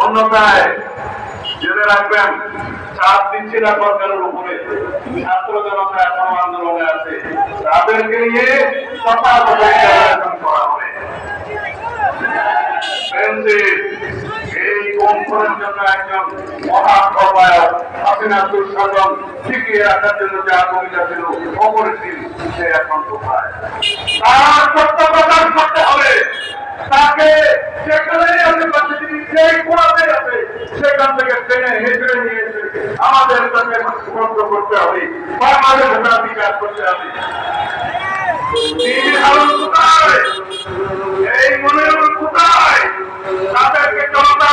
অন্যথায় জেনে রাখবেন চাপ দিচ্ছি না সরকারের উপরে। ছাত্র জনতা এখনো আন্দোলনে আছে, তাদেরকে নিয়ে কথা করা হবে। এই কনফারেন্সের জন্য একজন মহাসভায়ক হাসিনা দুঃশাসন টিকিয়ে রাখার জন্য যা ভূমিকা ছিল অপরিসীম, সে এখন কোথায়? তার সত্য প্রকাশ করতে হবে। তাকে যেখানেই আছে, তিনি যেই কোণাতে আছে সেখান থেকে টেনে হেঁচড়ে নিয়ে এসে আমাদের তাকে বন্ধ করতে হবে, বাংলাদেশের বিকাশ করতে হবে। এই মনের কোথায়? তাদেরকে জনতা